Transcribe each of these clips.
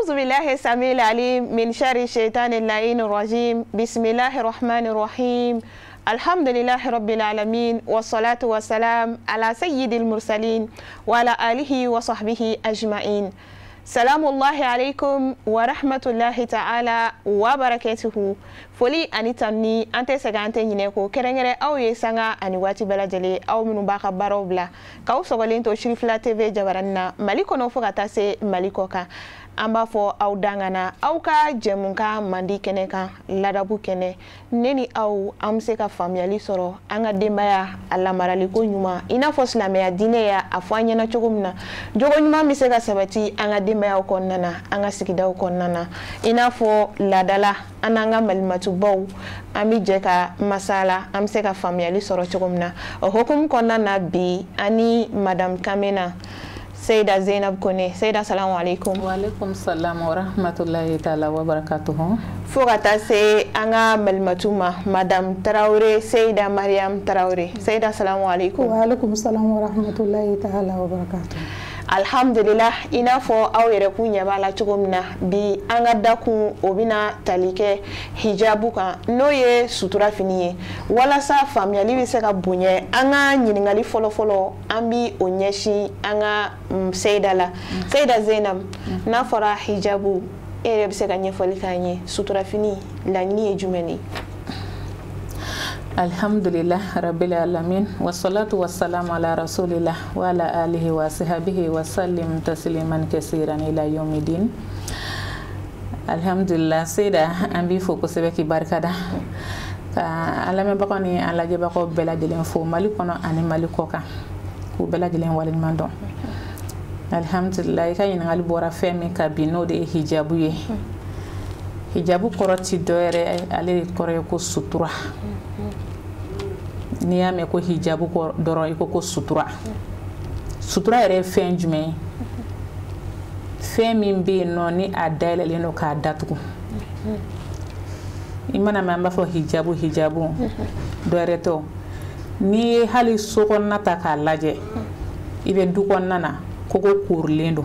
أعوذ بالله السميع العليم من شر الشيطان اللعين الرجيم. بسم الله الرحمن الرحيم. الحمد لله رب العالمين والصلاة والسلام على سيد المرسلين وعلى آله وصحبه أجمعين. سلام الله عليكم ورحمة الله تعالى وبركاته. فولي أني تامني أنت سجانتي ينكو كرنجة أو يسانع أني واتي بلادلي أو من باك باروبلا كاو سوغلين تو شريف لا تي في جبرنا مالكو نوفو كتاسي مالكو كا amba fo aw dangana aw ka jemunka mandi kene kan ladabu kene neni aw am se ka famiyali soro anga dembaya alla marali ko nyuma ina fo silamaya dine ya afanya na chogumna jogo nyuma mi se ka sabati anga dembaya ko nana anga sigida ko nana ina fo ladala ananga malimatu baw ami je ka masala am se ka famiyali soro chogumna o hokum ko nana bi ani madam Kamena Seyda Zainab Kone. Seyda assalamu alaikum. Wa alaikum salam wa rahmatullahi ta'ala wa barakatuhu. Fogata se anga malmatuma Madame Traoré Seyda Mariam Traoré. Seyda assalamu alaikum. Wa alaikum salam wa rahmatullahi ta'ala wa barakatuhu. Alhamdulillah ina fo aw yere kunya bala chugumna bi anga daku obina talike hijabu kan no ye sutura finiye wala sa famiyali bi se ka bunye anga nyiningali folo ambi onyeshi anga Seyda la Seyda Zainab na fora hijabu ere bi se ka nyefoli kanye sutura fini la ni jumeni. Alhamdulillah rabbil alamin wassalatu wassalamu ala rasulillah wa ala alihi wa sahbihi wa sallim tasliman kaseeran ila yawmiddin. Alhamdulillah Seyda ambi fo ko sebe ki barkada ka alame bakoni alaje bako bela dilen fo mali kono ani mali koka ko bela dilen walin mando. Alhamdulillah kay ngal bora femi ka bino de hijabu ye hijabu koroti doere ale kore ko sutura niyame ko hijabu ko doro iko ko sutura sutura ere fen jume fen min be no ni adale le no ka datugo imana mamba fo hijabu doere to ni hali sokon nata ka laje ibe dukon nana koko kurlendo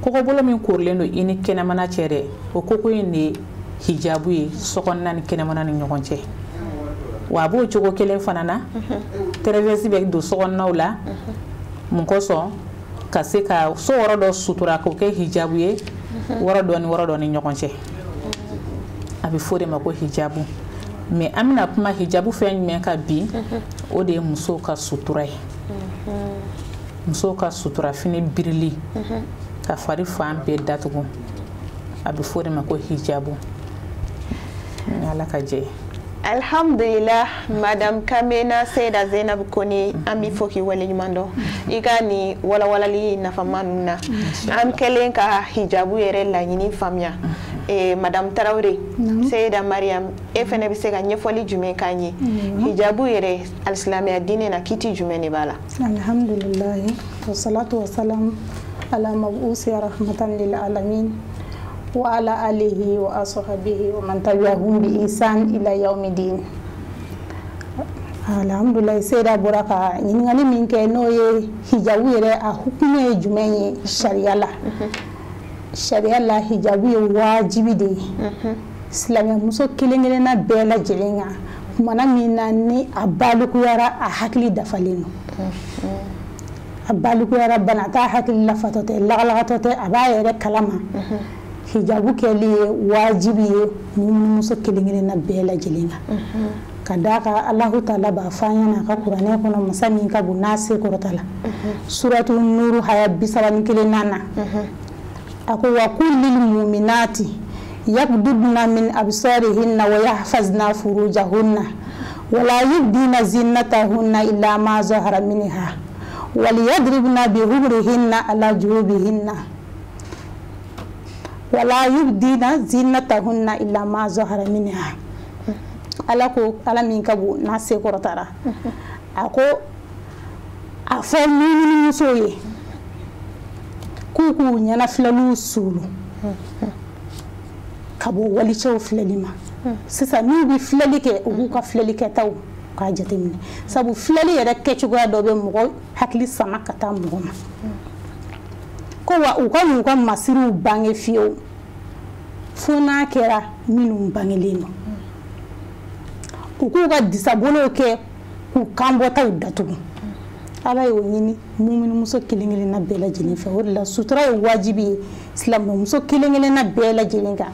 koko bolo min kurlendo ini kena mana chere o koko ni hijabu yi sokon nan kena mana ni nyokonche wa bo jogo kelen fanana terevesi be do sokon nawla mun ko so ka se ka so woro do sutura ko ke hijabu ye woro do ni nyokonche abi fode mako hijabu me amina kuma hijabu fen men ka bi o de muso ka sutura muso ka sutura fini birili ka fari fam be datugo abi fode mako hijabu ala ka je. Alhamdulillah Madame Kamena Seyda Zainab Kone ambi foki wale nyumando igani wala li nafamanuna am kelen ka hijabu yere la nyini famia Madame Traoré Seyda Mariam fene bise ka nyefoli jume kanyi hijabu yere al-islamiyya dine na kiti jume ne bala. Alhamdulillah wassalatu wassalam ala mabusi rahmatan lil alamin wa ala alihi wa ashabihi wa man tabi'ahum bi ihsan ila yawmiddin. Alhamdulillah Seyda buraka nyingani minke no ye hijabu yere a hukume jumenye sharia la hijabu ye wajibi de islamia muso kelengele na bela jelenga mana mina ni abaluku yara a hakli dafaleno abaluku yara banata hakli lafatote lagalatote abayere kalama hijabu keli wajibi ye muso kelengele na bela jelenga kadaka Allahu Ta'ala ba fanya na ka Qur'ane kono masami ka bunase korotala suratul nur haya bisaban kelenana ako wa kullil mu'minati yaqdudna min absarihinna wa yahfazna furujahunna wa la yubdina zinatahunna illa ma zahara minha wa liyadribna bi humrihinna ala jubihinna wa la yubdina zinatahunna illa ma zahara minha. Ala ko ala min kabu na se korotara ako afo min muso ye kuku nyana filalu sulu kabo wali chew filalima sisa ni bi filali ke ugu ka filali ke taw ka jatemni sabu filali yere ke chugo do be mo hakli sama kata mo ko wa u ko masiru bange fiyo fo n'a kɛra minnu bangelen don u k'u ka disabolow kɛ k'u kanbɔtaw datugu Ala y'o ɲini muso kelen-kelenna bɛɛ lajɛlen fɛ o de la sutura ye wajibi ye silamɛmuso kelen-kelenna bɛɛ lajɛlen kan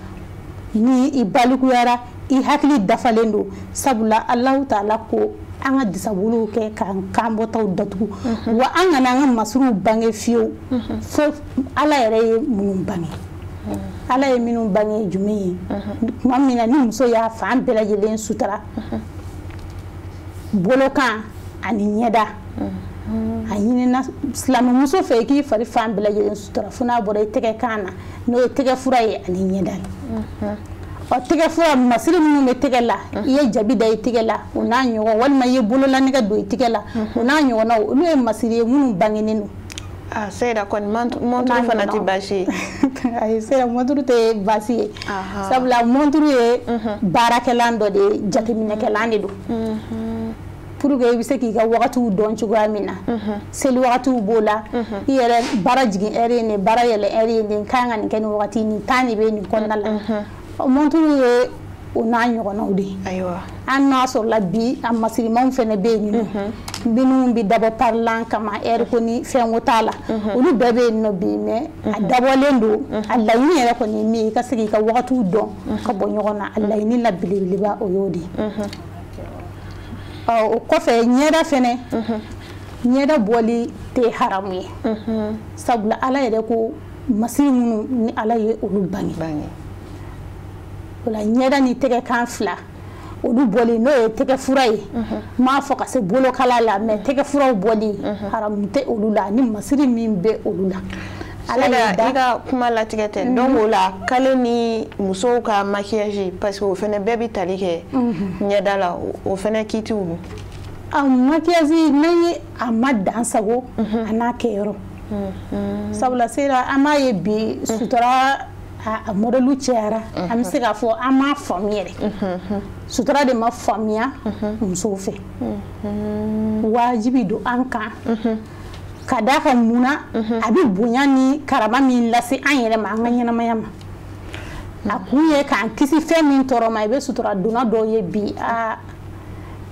ni i balikuyara i hakili dafalen don sabula Alahu Taala ko an ka disabolow kɛ k'an kanbɔtaw datugu wa an kana an ka masuruw bange fiyewu fo Ala yɛrɛ ye minnu bange Ala ye minnu bange jumɛn ye tuma min na ni muso y'a fan bɛɛ lajɛlen sutura bolokan ani ɲɛda a ɲinina silamɛmuso fɛ i k'i fari fan bɛɛ lajɛlen sutura fo n'a bɔra i tɛgɛ kan na n'o ye tɛgɛ fura ye ani ɲɛda ɔ tɛgɛ fura masiri minnu bɛ tɛgɛ la i ye jabi da i tɛgɛ la o n'a ɲɔgɔn walima i ye bololanɛgɛ don i tɛgɛ la o n'a ɲɔgɔnnaw olu ye masiri ye minnu bangenen don Seyda kɔni monturu fana tɛ baasi ye ayi Seyda monturu tɛ baasi ye sabula monturu ye baarakɛlan dɔ de ye jateminɛkɛlan de don pour que i bɛ se k'i ka wagatiw dɔn cogoya min na seli wagatiw b'o la i yɛrɛ baara jigin heure ye nin baara yɛlɛ heure ye nin kan ka nin kɛ nin wagati nin temps de bɛ nin kɔnɔna la monturu ye o n'a ɲɔgɔnnaw de ye an n'a sɔrɔla bi a masirimanw fana bɛ yen nɔ minnu bɛ dabɔ parilan kama heure ko ni fɛn ko t'a la olu bɛɛ bɛ yen nɔ bi mais a dabɔlen don a laɲini yɛrɛ kɔni ye min ye i ka se k'i ka wagatiw dɔn ka bɔ ɲɔgɔn na a laɲini la belebeleba o y'o de ye o kɔfɛ ɲɛda fɛnɛ ɲɛda bɔli tɛ haramu ye sabula Ala yɛrɛ ko masiri minnu ni Ala ye olu bange o la ɲɛda ni tɛgɛ kan fila olu bɔli n'o ye tɛgɛ fura ye m'a fɔ ka se bolokala la mais tɛgɛ furaw bɔli haramu tɛ olu la ni masiri min bɛ olu la Ala i ka kuma latigɛ tɛ donc o la kale ni musow ka maquillage parce que o fana bɛɛ bɛ tali kɛ ɲɛda la o fana kitiw maquillage ni a ma dan sago a n'a kɛyɔrɔ sabula Seyda an m'a ye bi sutura a modèle cɛyara an bɛ se k'a fɔ an m'a faamu yɛrɛ sutura de ma faamuya musow fɛ wajibi don an kan ka d'a kan munna a bɛ bonya ni karama min lase an yɛrɛ ma an ka ɲɛnamaya ma a kun ye k'an kisi fɛn min tɔɔrɔ ma i bɛ sutura donna dɔw ye bi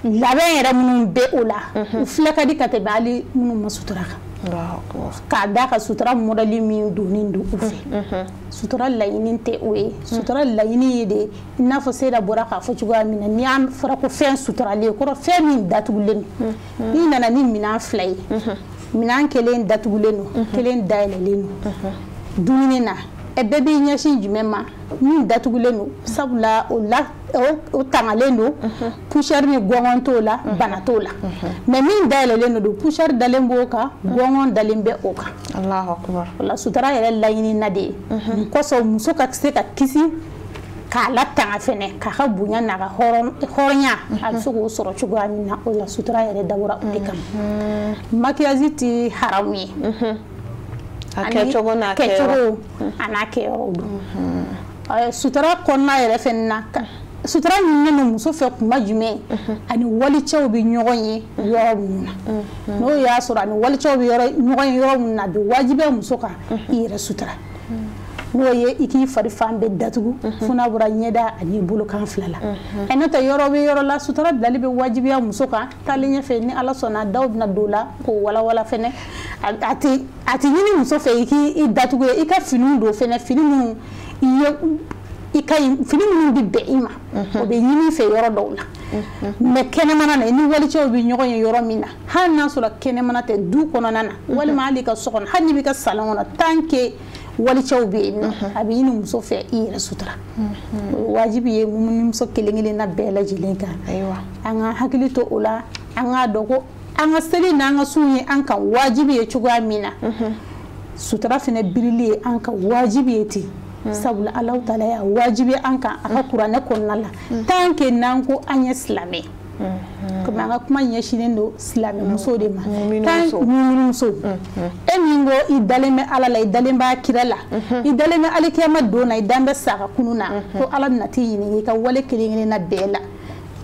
labɛn yɛrɛ minnu bɛ o la u filɛ ka di ka tɛmɛ hali minnu ma sutura kan k'a d'a kan sutura modèle min donnen don u fɛ sutura laɲini tɛ o ye sutura laɲini ye de i n'a fɔ Seyda bɔra k'a fɔ cogoya min na ni an fɔra ko fɛn suturalen kɔrɔ fɛn min datugulen don n'i nana ni minɛn fila ye minɛn kelen datugulen don kelen dayɛlɛlen don dumuni na bɛɛ b'i ɲɛsin jumɛn ma min datugulen don sabula o tangalen don poussière ni gɔngɔn t'o la bana t'o la mais min dayɛlɛlen don poussière dalen b'o kan gɔngɔn dalen bɛ o kan Allahu akbar o la sutura yɛrɛ laɲini na de ye nin kɔsɔn muso ka se ka kisi k'a latanga fɛnɛ k'a ka bonya n'a ka hɔrɔnya a bɛ se k'o sɔrɔ cogoya min na o la sutura yɛrɛ dabɔra o de kama maquillage tɛ haramu ye a kɛcogo a n'a kɛyɔrɔw don sutura kɔnɔna yɛrɛ fɛnɛ na sutura ɲininen don muso fɛ kuma jumɛn ani walicɛw bɛ ɲɔgɔn ye yɔrɔ minnu na n'o y'a sɔrɔ ani walicɛw bɛ ɲɔgɔn ye yɔrɔ minnu na a bɛ wajibiya muso kan i yɛrɛ sutura n'o ye i k'i fari fan bɛɛ datugu fo n'a bɔra ɲɛda ani bolokan fila la n'o tɛ yɔrɔ bɛ yɔrɔ la sutura bilali bɛ wajibiya muso kan taalen ɲɛfɛ ni Ala sɔnna daw bɛna don o la k'o walawala fɛnɛ a tɛ ɲini muso fɛ i k'i datugu i ka finiw don fɛnɛ fini minnu fini minnu bɛ bɛn i ma o bɛ ɲini fɛ yɔrɔ dɔw la mais kɛnɛmana na ni walicɛw bɛ ɲɔgɔn ye yɔrɔ min na hali n'a sɔrɔ kɛnɛmana tɛ du kɔnɔna na walima hali ka so kɔnɔ hali n'i bɛ ka salon kɔnɔ tant que walicɛw bɛ yen nɔ a bɛ ɲini muso fɛ i yɛrɛ sutura o wajibi ye muso kelen-kelenna bɛɛ lajɛlen kan an ka hakili to o la an k'a dɔn ko an ka seli n'an ka sun ye an kan wajibi ye cogoya min na sutura fana birili ye an kan wajibi ye ten sabula Alahu Taala y'a wajibi an kan a ka kuranɛ kɔnɔna la tant que n'an ko an ye silamɛ komi an ka kuma ɲɛsinnen don silamɛ muso de ma mumini muso e min ko i dalen bɛ Ala la i dalen b'a kira la i dalen bɛ alikiyama don na i dan bɛ saga kunun na ko Ala bɛna t'i ɲininka i ka wale kelen-kelenna bɛɛ la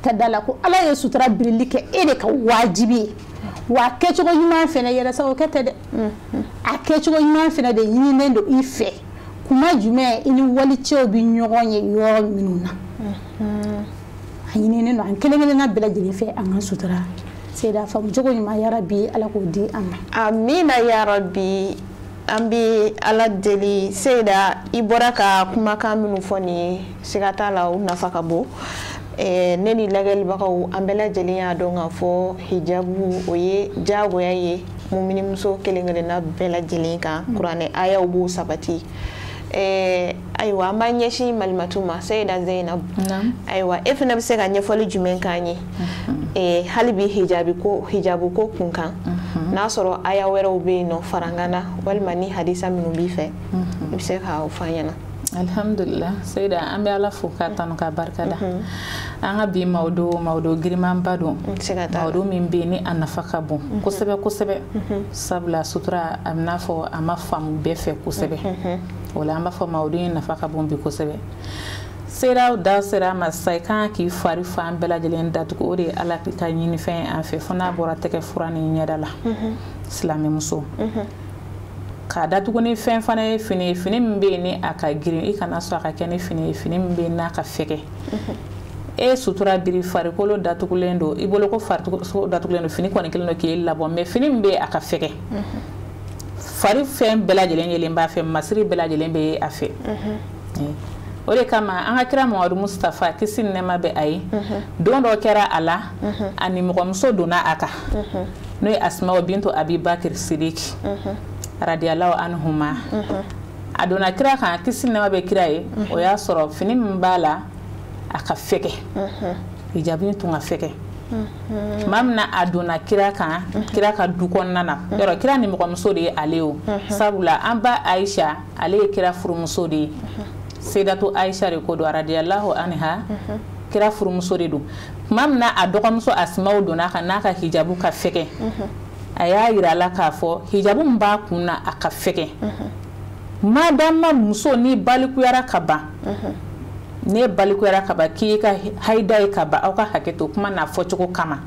ka da la ko Ala ye sutura birili kɛ e de ka wajibi ye wa kɛcogo ɲuman fɛnɛ yɛrɛ sago kɛ tɛ dɛ a kɛcogo ɲuman fɛnɛ de ɲininen don i fɛ kuma jumɛn i ni walicɛw bi ɲɔgɔn ye yɔrɔ minnu na a ɲinini no an kelen-kelenna bɛɛ lajɛlen fɛ an ka sutura Seyda faamu cogo ɲuman ya Rabbi Ala k'o di an ma. Amina ya Rabbi. An bɛ Ala deli Seyda i bɔra ka kumakan minnu fɔ nin ye siga t'a la u nafa ka bon. Ne ni lagɛlibagaw an bɛɛ lajɛlen y'a dɔn k'a fɔ hijabu o ye diyagoya ye muminimuso kelen-kelenna bɛɛ lajɛlen kan kuranɛ ayaw b'u sabati. Ayiwa an b'an ɲɛsin Malimatu ma Seyda Zeyinabu. Ayiwa e fana bɛ se ka ɲɛfɔli jumɛn k'an ye hali bi hijabu ko kunkan n'a sɔrɔ aya wɛrɛw bɛ yen nɔ farangana walima ni hadisa minnu b'i fɛ i bɛ se k'o fɔ an ɲɛna. Alhamdulillah Seyda an bɛ Ala fo k'a tanu k'a barikada an ka bi mawdo girimanba don mawdo min bɛ yen ni a nafa ka bon kosɛbɛ kosɛbɛ sabula sutura a bɛ n'a fɔ a ma faamu bɛɛ fɛ kosɛbɛ o la an b'a fɔ mawdo in nafa ka bon bi kosɛbɛ. Seyda da sera ma sisan kan k'i fari fan bɛɛ lajɛlen datugu o de ye Ala ka ɲinifɛn an fɛ fo n'a bɔra tɛgɛ fura ni ɲɛda la silamɛmuso k'a datugu ni fɛn fana ye fini min bɛ yen ni a ka girin i kana sɔn a ka kɛ ni fini ye fini min bɛ yen n'a ka fɛgɛ sutura biri farikolo datugulen don i bolo ko farikolo datugulen don fini kɔni kelen don k'e labɔ mais fini min bɛ yen a ka fɛgɛ fari fɛn bɛɛ lajɛlen yelen b'a fɛ masiri bɛɛ lajɛlen bɛ a fɛ o de kama an ka kira Mamadu Mustafa kisi ni nɛɛma bɛ a ye don dɔ kɛra a la ani mɔgɔmuso donna a kan n'o ye Asmaउ bintu Abi Bakir Sidiki radiyallahu anhuma a donna kira kan kisi ni nɛɛma bɛ kira ye o y'a sɔrɔ fini min b'a la a ka fɛgɛ hijabu tun ka fɛgɛ tuma min na a donna kira kan kira ka du kɔnɔna na yɔrɔ kira ni mɔgɔmuso de ye ale o sabula an ba Aisha ale ye kira furumuso de ye Seydatu Aisha de ko don radiyallahu anha kira furumuso de don tuma min na a dɔgɔmuso Asmaउ donna kan n'a ka hijabu ka fɛgɛ a y'a yira a la k'a fɔ hijabu min b'a kun na a ka fɛgɛ madama muso ni balikuyara ka ban ne balikuyara ka ban k'i ka haida ye ka ban aw ka hakɛ to kuma n'a fɔcogo kama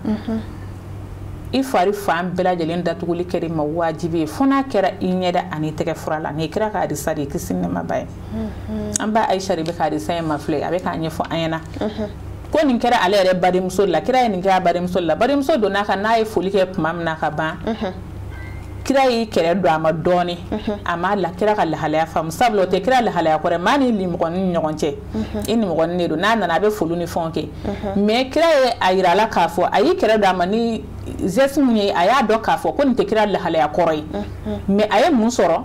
i fari fan bɛɛ lajɛlen datuguli kɛra ma wajibi ye fo n'a kɛra i ɲɛda ani tɛgɛ fura la ni kira ka hadisa de kisi ni nɛɛma b'a ye an ba Aisha de bɛ ka hadisa in mafilɛ a bɛ k'a ɲɛfɔ an ɲɛna ko nin kɛra ale yɛrɛ badenmuso la kira ye nin kɛra badenmuso la badenmuso donna kan n'a ye foli kɛ tuma min na ka ban kira y'i kɛrɛ don a ma dɔɔni a ma la kira ka lahalaya faamu sabula o tɛ kira lahalaya kɔrɔ maa ni nimɔgɔnin ni ɲɔgɔn cɛ i nimɔgɔnin de don n'a nana a bɛ foli ni fɛnw kɛ mais kira ye a yira a la k'a fɔ a y'i kɛrɛ don a ma ni geste min ye a y'a dɔn k'a fɔ ko nin tɛ kira lahalaya kɔrɔ ye mais a ye mun sɔrɔ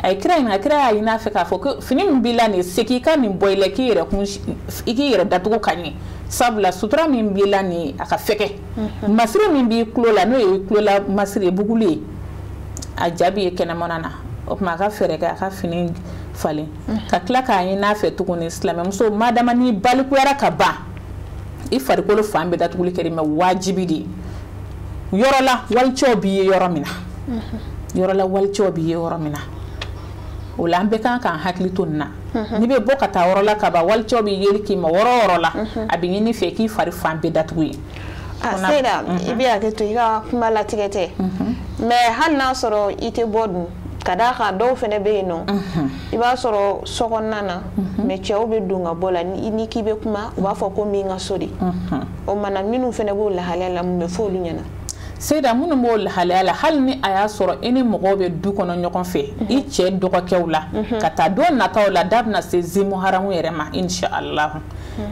a ye kira ɲininka kira y'a ɲini a fɛ k'a fɔ ko fini min b'i la nin se k'i ka nin bɔ i la k'i yɛrɛ datugu ka ɲɛ sabula sutura min b'i la nin a ka fɛgɛ masiri min b'i tulo la n'o ye tulola masiri ye buguli ye a jaabi ye kɛnɛmana na o tuma a ka fɛɛrɛ kɛ a ka fini falen ka tila k'a ɲini a fɛ tuguni silamɛmuso madama ni balikuyara ka ban i farikolo fan bɛɛ datuguli kɛra mais wajibi de yɔrɔ la walicɛw b'i ye yɔrɔ min na yɔrɔ la walicɛw b'i ye yɔrɔ min na o la an bɛɛ kan k'an hakili to nin na n'i bɛ bɔ ka taa yɔrɔ la ka ban walicɛw b'i yeli k'i ma yɔrɔ la a bɛ ɲini fɛ k'i fari fan bɛɛ datugu ye Seyda i bɛ hakɛ to i ka kuma latigɛ tɛ mais hali n'a sɔrɔ i tɛ bɔ dun ka d'a kan dɔw fana bɛ yen nɔ i b'a sɔrɔ sokɔnɔna na mais cɛw bɛ don ka bɔ la ni k'i bɛ kuma u b'a fɔ ko min ka so de o mana minnu fana b'o lahalaya la mun bɛ fɔ olu ɲɛna Seyda minnu b'o lahalaya la hali ni a y'a sɔrɔ i ni mɔgɔw bɛ du kɔnɔ ɲɔgɔn fɛ i cɛ dɔgɔkɛw la ka taa don nataw la da bɛna se zimu haramu yɛrɛ ma inshallah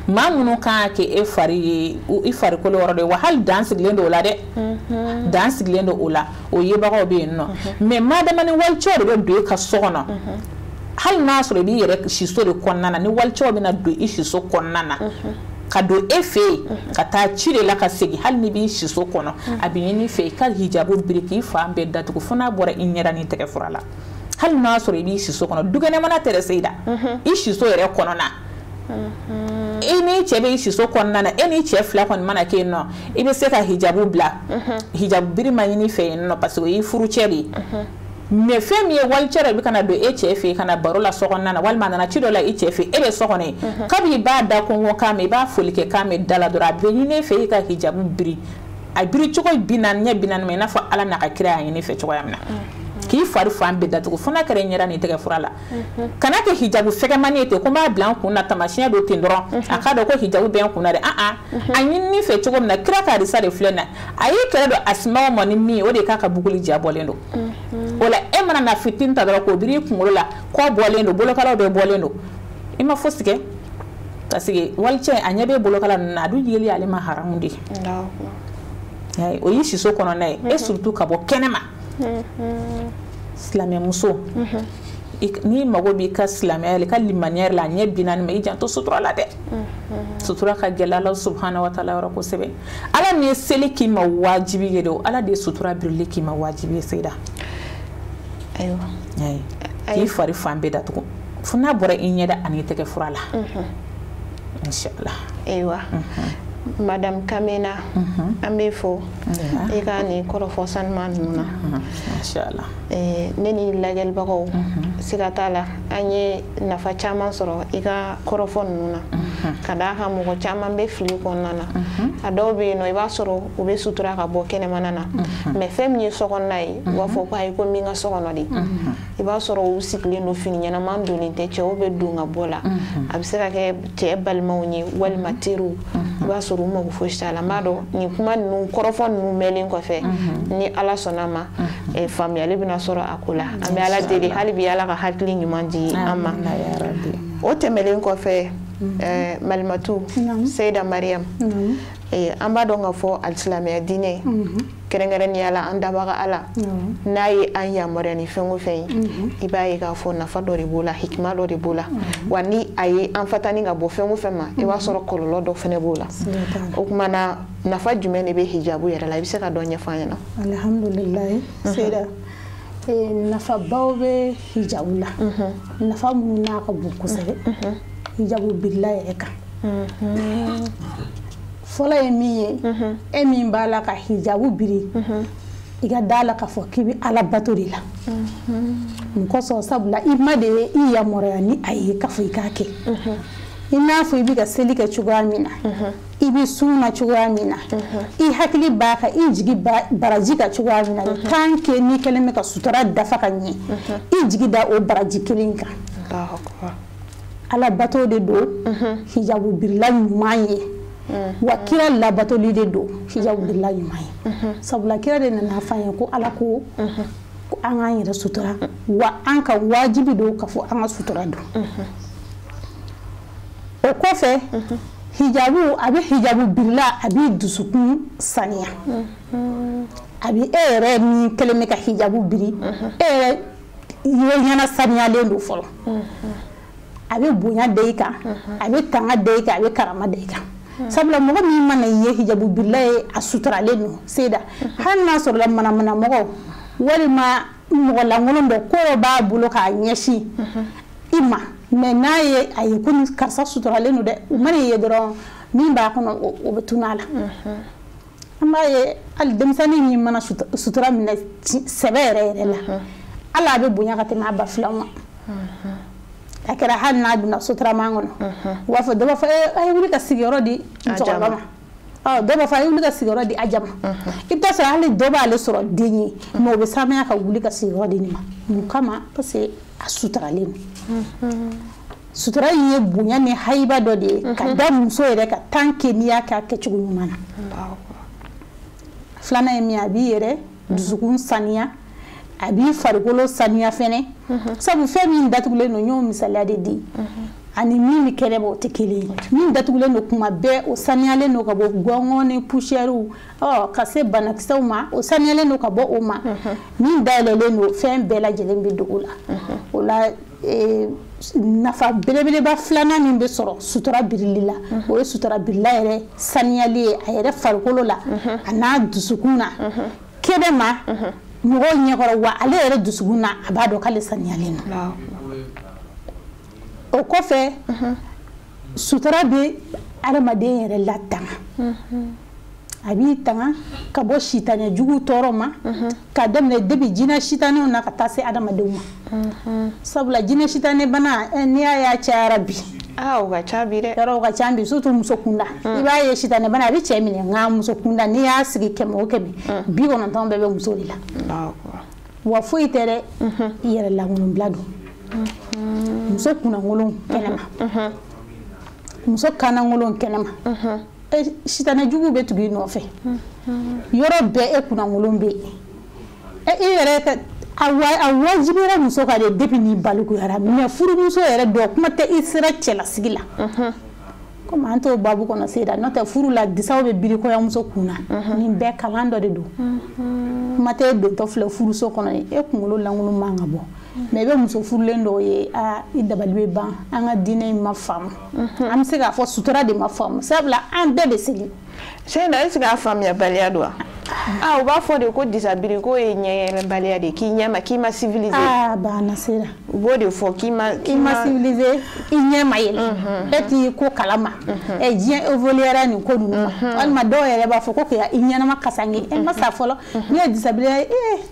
maa minnu kan ka kɛ e fari ye i farikolo yɔrɔ de wa hali dan sigilen don o la dɛ dan sigilen don o la o yebagaw bɛ yen nɔ mais madama ni walicɛw de bɛ don i ka so kɔnɔ hali n'a sɔrɔ i b'i yɛrɛ siso de kɔnɔna na ni walicɛw bɛna don i siso kɔnɔna na ka don e fɛ yen ka taa ci de la ka segin hali ni b'i siso kɔnɔ a bɛ ɲini fɛ i ka hijabu biri k'i fan bɛɛ datugu fo n'a bɔra i ɲɛda ni tɛgɛ fura la hali n'a sɔrɔ i b'i siso kɔnɔ dukɛnɛmana tɛ dɛ Seyda i siso yɛrɛ kɔnɔna i ni cɛ bɛ i siso kɔnɔna na e ni cɛ fila kɔni mana kɛ yen nɔ i bɛ se ka hijabu bila hijabu biri ma ɲini fɛ yen nɔ parce que o y'i furucɛ de ye mais fɛn min ye walicɛ dɔ bɛ kana don e cɛ fɛ yen kana baro la sokɔnɔna na walima a nana ci dɔ la i cɛ fɛ e bɛ so kɔnɔ yen kabi i b'a da kɔngɔ kan mɛn i b'a foli kɛ kan mɛn da la dɔrɔn a bɛ ɲini e fɛ i ka hijabu biri a biri cogo 40 ɲɛ 40 ma i n'a fɔ Ala n'a ka kira y'a ɲini fɛ cogoya min na k'i fari fan bɛɛ datugu fo n'a kɛra i ɲɛda ni tɛgɛ fura la kana kɛ hijabu fɛgɛmani ye ten ko n b'a bila n kun na taamasiyɛn do ten dɔrɔn a k'a dɔn ko hijabu bɛ n kun na dɛ a ɲinini fɛ cogo min na kira ka hadisa de filɛ na a y'i kɛlɛ don Asma ma ni min ye o de k'a ka buguli ja bɔlen don o la e mana na fitini ta dɔrɔn k'o biri i kunkolo la kɔ bɔlen don bolokalaw bɛɛ bɔlen don i ma fosi kɛ parce que walicɛ a ɲɛ bɛ bolokala ninnu na a dun yeli ale ma haramu de ye o y'i siso kɔnɔna ye et surtout ka bɔ kɛnɛma silamɛ muso ni mago b'i ka silamɛya la ka limaniya la a ɲɛ binna ma i janto sutura la dɛ sutura ka gɛlɛ Ala subhanahu wa taala yɔrɔ kosɛbɛ Ala min ye seli k'i ma wajibi ye dɛ Ala de ye sutura birili k'i ma wajibi ye Seyida ayiwa k'i fari fan bɛɛ datugu fo n'a bɔra i ɲɛda ani tɛgɛ fura la inshallah ayiwa Madame Kamena an bɛ fo i ka nin kɔrɔfɔ sanuman ninnu na inshallah ne ni lajɛlibagaw siga t'a la an ye nafa caman sɔrɔ i ka kɔrɔfɔ ninnu na ka d'a kan mɔgɔ caman bɛ fili kɔnɔna na a dɔw bɛ yen nɔ i b'a sɔrɔ u bɛ sutura ka bɔ kɛnɛmana na mais fɛn min ye sokɔnɔna ye u b'a fɔ ko ayi ko min ka sokɔnɔ de i b'a sɔrɔ u sigilen don fini ɲɛnaman donnen tɛ cɛw bɛ don ka bɔ la a bɛ se ka kɛ cɛ balimaw ye walima teriw i b'a sɔrɔ u mago fosi t'a la n b'a dɔn nin kuma ninnu kɔrɔfɔ ninnu mɛnlen kɔfɛ ni Ala sɔnna ma faamuyali bɛna sɔrɔ a ko la an bɛ Ala deli hali bi Ala ka hakili ɲuman di an ma o tɛmɛlen kɔfɛ Malimatu Seyida Mariam an b'a dɔn ka fɔ alisilamɛya diinɛ kɛrɛnkɛrɛnnenya la an dabaga Ala n'a ye an yamaruya ni fɛn o fɛn ye i b'a ye k'a fɔ nafa dɔ de b'o la hikima dɔ de b'o la wa ni a ye an fatani ka bɔ fɛn o fɛn ma i b'a sɔrɔ kɔlɔlɔ dɔ fɛnɛ b'o la o kuma na nafa jumɛn de bɛ hijabu yɛrɛ la i bɛ se ka dɔ ɲɛfɔ an ɲɛna alhamdulilayi Seyida nafabaw bɛ hijabu la nafa minnu n'a ka bon kosɛbɛ hijabu birila yɛrɛ kan fɔlɔ ye min ye e min b'a la ka hijabu biri i ka da la k'a fɔ k'i bɛ Ala bato de la nin kɔsɔn sabula i ma de ye i yamaruya ni a ye k'a fɔ i k'a kɛ i n'a fɔ i bɛ ka seli kɛ cogoya min na i bɛ sunna cogoya min na i hakili b'a kan i jigi baraji ka cogoya min na tant que n'i kɛlen bɛ ka sutura dafa ka ɲɛ i jigi da o baraji kelen kan Ala bato de don hijabu birila ɲuman ye wa kira labatoli de don hijabu birila ɲuman ye sabula kira de nana f'an ye ko Ala ko an k'an yɛrɛ sutura wa an ka wajibi don k'a fɔ an ka sutura don o kɔfɛ hijabu a bɛ hijabu birila a bɛ dusukun saniya a bɛ e yɛrɛ min kɛlen bɛ ka hijabu biri e yɛrɛ ye ɲɛna saniyalen don fɔlɔ a bɛ bonya da i kan a bɛ tanga da i kan a bɛ karama da i kan sabula mɔgɔ min mana ye hijabu birila ye a suturalen don Seyida hali n'a sɔrɔla manamana mɔgɔ walima mɔgɔ lankolon dɔ ko dɔ b'a bolo k'a ɲɛsin i ma mais n'a ye a ye ko karisa suturalen don dɛ u mana ye dɔrɔn min b'a kɔnɔ o bɛ tunun a la an b'a ye hali denmisɛnnin min mana sutura minɛ sɛbɛ yɛrɛ yɛrɛ la hali a bɛ bonya ka tɛmɛ a ba filaw ma a kɛra hali n'a donna sotaraman kɔnɔ u b'a fɔ dɔ b'a fɔ a ye wuli ka sigiyɔrɔ di musokɔrɔba ma dɔ b'a fɔ a ye wuli ka sigiyɔrɔ di aja ma i bɛ taa sɔrɔ hali dɔ b'ale sɔrɔ den ye mais o bɛ sanuya ka wuli ka sigiyɔrɔ di nin ma mun kama parce que a suturalen don sutura in ye bonya ni hayiba dɔ de ye ka da muso yɛrɛ ka tant que n'i y'a kɛ a kɛcogo ɲuman na filanan ye min ye a b'i yɛrɛ dusukun saniya a b'i farikolo saniya fɛnɛ sabu fɛn min datugulen don n y'o misaliya de di ani min bɛ kɛnɛ bɔ o tɛ kelen ye min datugulen don kuma bɛɛ o saniyalen don ka bɔ gɔngɔn ni poussièrew ka se banakisɛw ma o saniyalen don ka bɔ o ma min dayɛlɛlen don fɛn bɛɛ lajɛlen bɛ don o la o la nafa belebeleba filanan min bɛ sɔrɔ sutura birili la o ye sutura birila yɛrɛ saniyali ye a yɛrɛ farikolo la a n'a dusukun na kɛnɛ ma mɔgɔw ɲɛkɔrɔ wa ale yɛrɛ dusukun na a b'a dɔn k'ale saniyalen don o kɔfɛ sutura bɛ adamaden yɛrɛ latanga a b'i tanga ka bɔ sitanɛ jugu tɔɔrɔ ma ka daminɛ depuis jinɛ sitanɛw na ka taa se adamadenw ma sabula jinɛ sitanɛ bana n'i y'a cayara bi o ka ca bi dɛ yɔrɔ o ka ca bi surtout muso kunda i b'a ye sitanɛ bana a bɛ cɛ minɛ nka muso kunda n'i y'a sigi 100 o 100 90 bɛɛ bɛ muso de la wa foyi tɛ dɛ i yɛrɛ lankolon bila don muso kunnaŋolon kɛnɛma muso kannaŋolon kɛnɛma sitanɛ jugu bɛ tugu i nɔfɛ yɔrɔ bɛɛ e kunnaŋolon bɛ yen i yɛrɛ a wajibira muso ka de depuis ni balikuyara mais furumuso yɛrɛ dɔ kuma tɛ i sera cɛlasigi la comme an t'o babu kɔnɔ Seyda n'o tɛ furu la disaw bɛ biri kɔɲɔmuso kunna nin bɛɛ kalan dɔ de don kuma tɛ e dontɔ filɛ furuso kɔnɔ e kunkolo lankolon man ka bɔ mais i bɛ muso furulen dɔw ye i dabali bɛ ban an ka diinɛ in ma faamu an bɛ se k'a fɔ sutura de ma faamu sabula an bɛɛ bɛ seli Seyda est-ce que a faamuya baliya don wa u b'a fɔ de ko disabiri ko ye ɲɛyɛlɛbaliya de k'i ma civilisé banna Seyda u b'o de fɔ k'i ma civilisé i ɲɛ ma yɛlɛ e t'i ko kalama diɲɛ évoluera nin ko ninnu ma walima dɔw yɛrɛ b'a fɔ ko k'i ɲɛnama kasange ma sa fɔlɔ n'i ye disabilité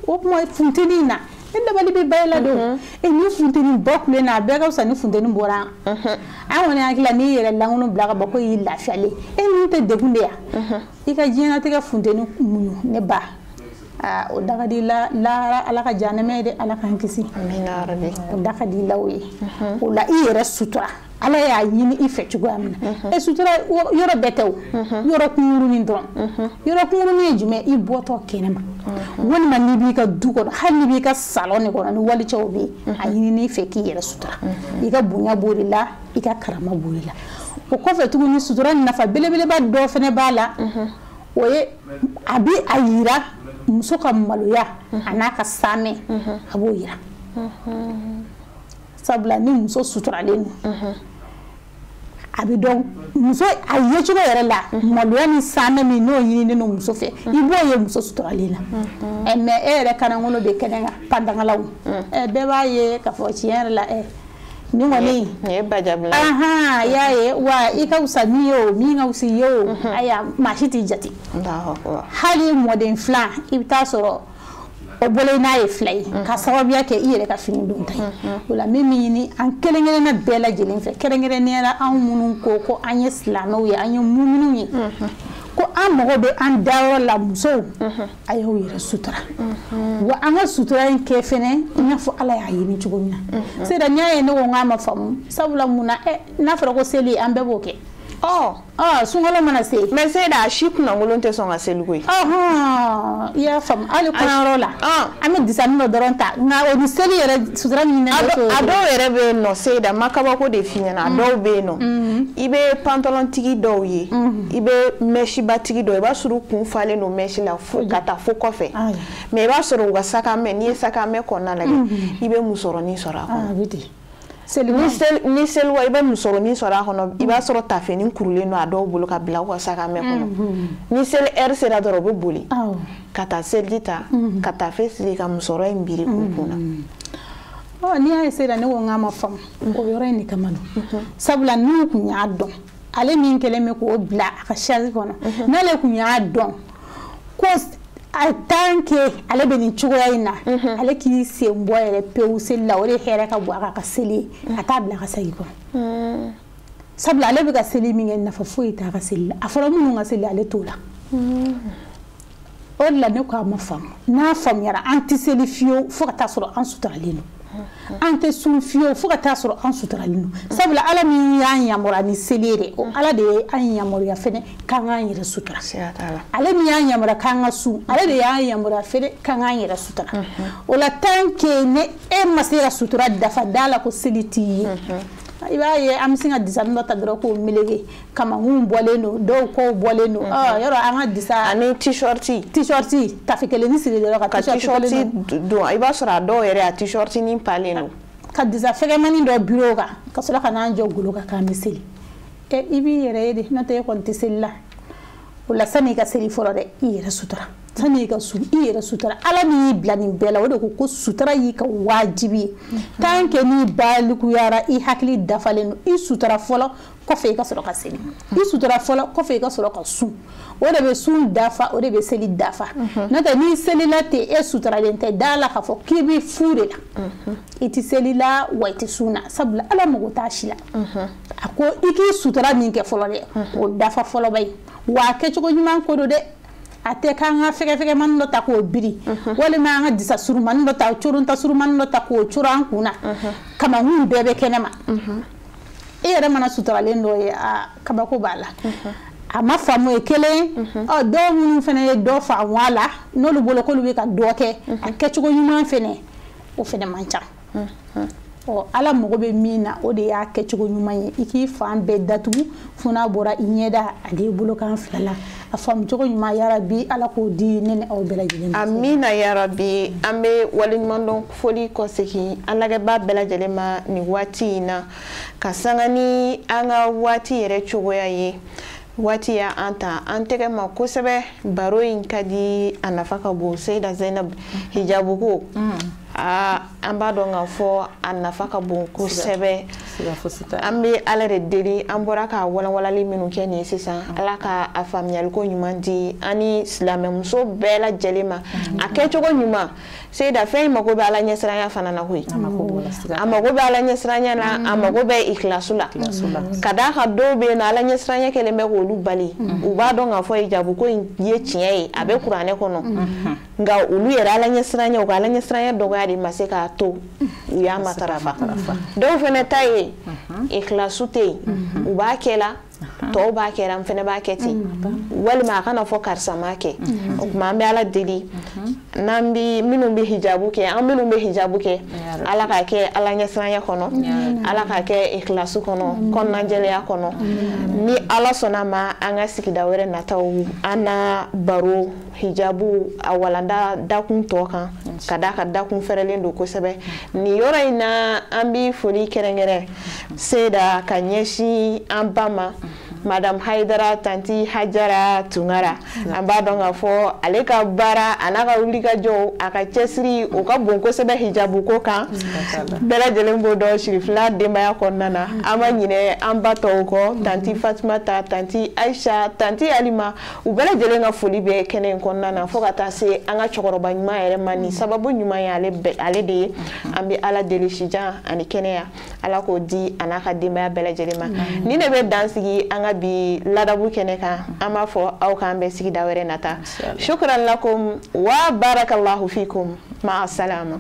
o kuma funteni in na e dabali bɛ ba la don ni funteni bɔ kulen na a bɛɛ ka fisa ni funteni bɔra an kɔni hakili la n'i yɛrɛ lankolon bila ka bɔ ko y'i lafiyalen ninnu tɛ degun de ya i ka diɲɛlatigɛ funteni muɲu ne ba o da ka di lahara Ala ka jahanɛmɛ ye dɛ Ala k'an kisi o da ka di la o ye o la i yɛrɛ sutura Ala y'a ɲini i fɛ cogoya min na sutura yɔrɔ bɛɛ tɛ o yɔrɔ kunkurunin dɔrɔn yɔrɔ kunkurunin ye jumɛn i bɔtɔ kɛnɛma walima n'i b'i ka du kɔnɔ hali n'i b'i ka salon de kɔnɔ ni walicɛw bɛ yen a ɲini fɛ k'i yɛrɛ sutura i ka bonya b'o de la i ka karama b'o de la o kɔfɛ tuguni sutura nafa belebeleba dɔ fɛnɛ b'a la o ye a bɛ a yira muso ka maloya a n'a ka saamɛ a b'o yira sabula ni muso suturalen don a bɛ dɔn muso a ye cogo yɛrɛ la maloya ni saamɛ min n'o ɲininen don muso fɛ i b'o ye muso suturalen la mais e yɛrɛ kannaŋolo bɛ kɛnɛ kan pandangalaw bɛɛ b'a ye k'a fɔ tiɲɛ yɛrɛ la ni kɔni ye bajabila y'a ye wa i ka fisa min ye o min ka fisa i ye o aya maa si t'i jate hali mɔden filan i bɛ taa sɔrɔ o bolo n'a ye fila ye ka sababuya kɛ i yɛrɛ ka fini don ta ye o la min ɲini an kelen-kelenna bɛɛ lajɛlen fɛ kɛrɛnkɛrɛnnenya anw minnu ko an ye silamɛw ye an ye muminunw ye ko an mago bɛ an dayɔrɔ la musow a y'aw yɛrɛ sutura wa an ka sutura in kɛ fɛnɛ i n'a fɔ Ala y'a ɲini cogo min na Seyda n'i y'a ye ne ko k'a ma faamu sabula mun na n'a fɔra ko seli an bɛɛ b'o kɛ sunkalo mana se mais Seyda a si kunnaŋolon tɛ sɔn ka seli koyi i y'a faamu hali kɔɲɔyɔrɔ la an bɛ disani dɔ dɔrɔn ta nka o ni seli yɛrɛ sutura min a dɔw yɛrɛ bɛ yen nɔ Seyda ma kabako de f'i ɲɛna a dɔw bɛ yen nɔ i bɛ pantalon tigi dɔw ye i bɛ mèche tigi dɔw i b'a sɔrɔ u kun falen don mèche la fo ka taa fo kɔfɛ mais i b'a sɔrɔ u ka sakamɛ n'i ye sakamɛ kɔnɔna lajɛ i bɛ musɔrɔnin sɔrɔ a kɔnɔ ni seliwa i bɛ musɔrɔnin sɔrɔ a kɔnɔ i b'a sɔrɔ tafini kurulen don a dɔw bolo ka bila u ka sakamɛ kɔnɔ ni seli heure sera dɔrɔn u bɛ boli ka taa seliji ta ka taa fɛ sigi ka musɔrɔ in biri u kunna n'i y'a ye Seyda ne ko n k'a ma faamu o yɔrɔ in de kama don sabula n'u kun y'a dɔn ale min kɛlen bɛ k'o bila a ka chaise kɔnɔ n'ale kun y'a dɔn ko a tant que ale bɛ nin cogoya in na ale k'i sen bɔ yɛrɛ pewu seli la o de hɛrɛ ka bon a ka seli a t'a bila ka seli kɔnɔ sabula ale bɛ ka seli min kɛ nafa foyi t'a ka seli la a fɔra minnu ka seli ale t'o la o de la ne ko a ma faamu n'a faamuyara an tɛ seli fiyewu fo ka taa sɔrɔ an suturalen don an tɛ sun fiyewu fo ka taa sɔrɔ an suturalen don sabula Ala min y'an yamaruya ni seli ye dɛ o Ala de ye an yamaruya fɛnɛ k'an k'an yɛrɛ sutura ale min y'an yamaruya k'an ka sun ale de y'an yamaruya fɛnɛ k'an k'an yɛrɛ sutura o la tant que ne e ma se ka sutura dafa da la ko seli t'i ye i b'a ye an bɛ se ka disani dɔ ta dɔrɔn k'o meleke kamankun bɔlen don dɔw kɔw bɔlen don yɔrɔ an ka disa ani t-shirt tafe kelen siri dɔrɔn ka t-shirt don i b'a sɔrɔ a dɔw yɛrɛ a t-shirt ni palen don ka disa fɛgɛmani dɔ biro kan ka sɔrɔ ka n'an jɔ golo kan k'an bɛ seli i b'i yɛrɛ ye de n'o tɛ e kɔni tɛ seli la o la san'i ka seli fɔlɔ dɛ i yɛrɛ sutura san'i ka sun i yɛrɛ sutura Ala min y'i bila nin bɛɛ la o de ko sutura y'i ka wajibi ye tant que n'i balikuyara i hakili dafalen don i sutura fɔlɔ kɔfɛ i ka sɔrɔ ka seli i sutura fɔlɔ kɔfɛ i ka sɔrɔ ka sun o de bɛ sun dafa o de bɛ seli dafa n'o tɛ n'i selila ten e suturalen tɛ da la k'a fɔ k'i bɛ fu de la i tɛ seli la wa i tɛ sun na sabula Ala mago t'a si la a ko i k'i sutura min kɛ fɔlɔ dɛ o dafa fɔlɔ ba ye wa a kɛcogo ɲuman ko don dɛ ate kan ga fege man do ta ko biri wala ma nga disa suru man do ta curun ta suru man do ta ko curan kuna kama hun bebe kenema e yɛrɛ mana suturalen dɔ ye kabako b'a la a ma faamu ye kelen dɔw minnu fana ye dɔ faamu a la n'olu bolo k'olu bɛ ka dɔ kɛ a kɛcogo ɲuman fana o fana man ca ala mago bɛ min na o de y'a kɛcogo ɲuman ye i k'i fan bɛɛ datugu fo n'a bɔra i ɲɛda a de bolo kan fila la a faamucogo ɲuman yarabi ala k'o di ne ni aw bɛɛ lajɛlen amina yarabi an bɛ waleɲumandɔn foli kɔsegin an lagɛbaa bɛɛ lajɛlen ma nin waati in na ka sanga ni an ka waati yɛrɛ cogoya ye waati ya an ta an tɛgɛ ma kosɛbɛ baro in ka di a nafa ka bon Seyida Zainab hijabu ko an b'a dɔn k'a fɔ a nafa ka bon kosɛbɛ an bɛ ala de deli an bɔra ka walawalali minnu kɛ nin ye sisan ala ka a faamuyaliko ɲuman di ani silamɛmuso bɛɛ lajɛlen ma a kɛcogo ɲuman Seyida fɛn in mago bɛ ala ɲɛsiranya fana na koyi a mago bɛ ala ɲɛsiranya na a mago bɛ ikhlasu la ka d'a kan dɔw bɛ yen nɔ ala ɲɛsiranya kɛlen bɛ k'olu bali u b'a dɔn k'a fɔ hijabu ko in ye tiɲɛ ye a bɛ kuranɛ kɔnɔ nka olu yɛrɛ ala ɲɛsiranya u ka ala ɲɛsiranya dɔgɔya de ma se k'a to u y'a matarafa dɔw fana ta ye ikhlasu tɛ yen u b'a kɛ la tɔw b'a kɛ an fana b'a kɛ ten walima a kana fɔ karisa m'a kɛ o tuma an bɛ ala deli n'an bɛ minnu bɛ hijabu kɛ an minnu bɛ hijabu kɛ ala k'a kɛ ala ɲɛsiranya kɔnɔ ala k'a kɛ ikhlasu kɔnɔ kɔnɔnajɛlenya kɔnɔ ni ala sɔnna ma an ka sigida wɛrɛ nataw an na baro hijabu a walanda dakun tɔ kan ka d'a ka dakun fɛrɛlen don kosɛbɛ nin yɔrɔ in na an bɛ foli kɛrɛnkɛrɛn Seyida ka ɲɛsin an ba ma Madame Haidara Tanti Hajara Tungara an b'a dɔn k'a fɔ ale ka baara a n'a ka wulikajɔ a ka cɛsiri o ka bon kosɛbɛ hijabu ko kan bɛɛ lajɛlen b'o dɔn Sirifila denbaya kɔnɔna na an ma ɲinɛ an ba tɔw kɔ Tanti Fatumata Tanti Aisha Tanti Alima u bɛɛ lajɛlen ka foli bɛ kɛnɛ in kɔnɔna na fo ka taa se an ka cɛkɔrɔba ɲuman yɛrɛ ma ni sababu ɲuman ye ale de ye an bɛ ala deli sijan ani kɛnɛya ala k'o di a n'a ka denbaya bɛɛ lajɛlen ma ni ne bɛ dansigi an ka bi ladabu kɛnɛ kan an b'a fɔ aw k'an bɛ sigida wɛrɛ nata shukran lakum wa barakallahu fikum ma salama